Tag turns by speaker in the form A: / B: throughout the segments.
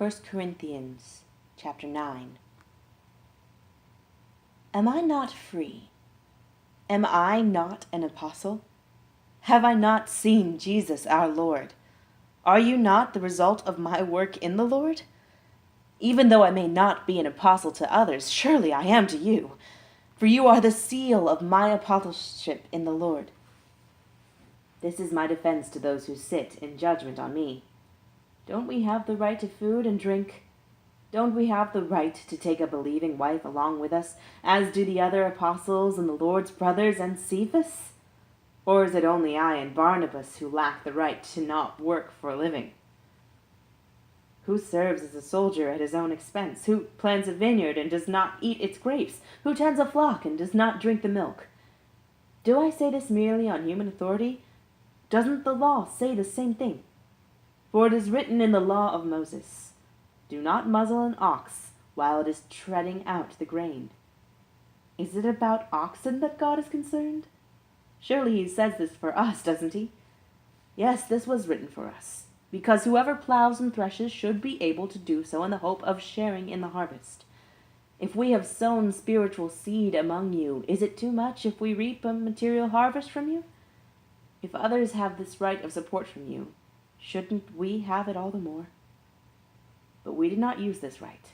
A: 1 Corinthians chapter 9. Am I not free? Am I not an apostle? Have I not seen Jesus our Lord? Are you not the result of my work in the Lord? Even though I may not be an apostle to others, surely I am to you, for you are the seal of my apostleship in the Lord. This is my defense to those who sit in judgment on me. Don't we have the right to food and drink? Don't we have the right to take a believing wife along with us, as do the other apostles and the Lord's brothers and Cephas? Or is it only I and Barnabas who lack the right to not work for a living? Who serves as a soldier at his own expense? Who plants a vineyard and does not eat its grapes? Who tends a flock and does not drink the milk? Do I say this merely on human authority? Doesn't the law say the same thing? For it is written in the law of Moses, "Do not muzzle an ox while it is treading out the grain." Is it about oxen that God is concerned? Surely he says this for us, doesn't he? Yes, this was written for us, because whoever plows and threshes should be able to do so in the hope of sharing in the harvest. If we have sown spiritual seed among you, is it too much if we reap a material harvest from you? If others have this right of support from you, shouldn't we have it all the more? But we did not use this right.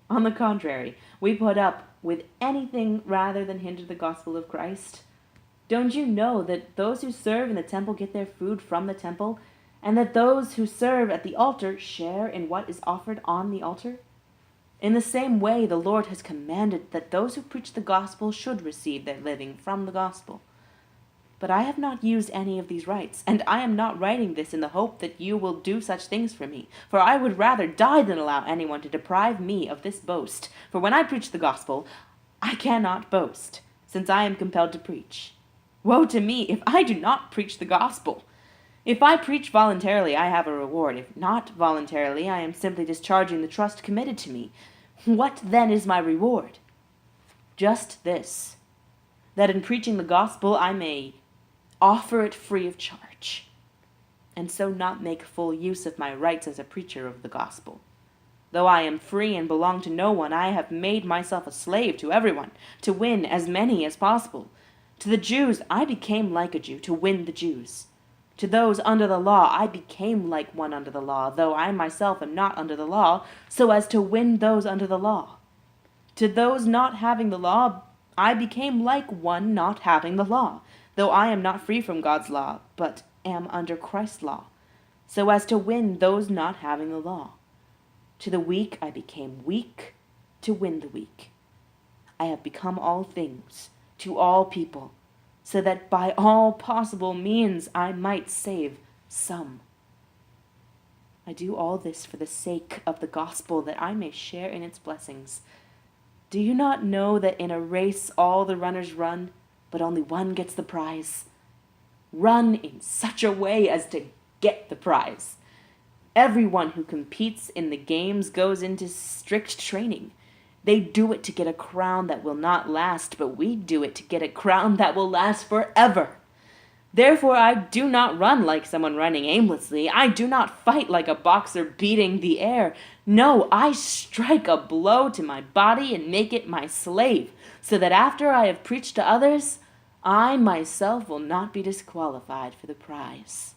A: On the contrary, we put up with anything rather than hinder the gospel of Christ. Don't you know that those who serve in the temple get their food from the temple, and that those who serve at the altar share in what is offered on the altar? In the same way, the Lord has commanded that those who preach the gospel should receive their living from the gospel. But I have not used any of these rights, and I am not writing this in the hope that you will do such things for me, for I would rather die than allow anyone to deprive me of this boast. For when I preach the gospel, I cannot boast, since I am compelled to preach. Woe to me if I do not preach the gospel! If I preach voluntarily, I have a reward. If not voluntarily, I am simply discharging the trust committed to me. What then is my reward? Just this, that in preaching the gospel I may offer it free of charge, and so not make full use of my rights as a preacher of the gospel. Though I am free and belong to no one, I have made myself a slave to everyone, to win as many as possible. To the Jews I became like a Jew, to win the Jews. To those under the law I became like one under the law, though I myself am not under the law, so as to win those under the law. To those not having the law I became like one not having the law, though I am not free from God's law, but am under Christ's law, so as to win those not having the law. To the weak I became weak, to win the weak. I have become all things to all people, so that by all possible means I might save some. I do all this for the sake of the gospel, that I may share in its blessings. Do you not know that in a race all the runners run, but only one gets the prize? Run in such a way as to get the prize. Everyone who competes in the games goes into strict training. They do it to get a crown that will not last, but we do it to get a crown that will last forever. Therefore I do not run like someone running aimlessly. I do not fight like a boxer beating the air. No, I strike a blow to my body and make it my slave, so that after I have preached to others, I myself will not be disqualified for the prize.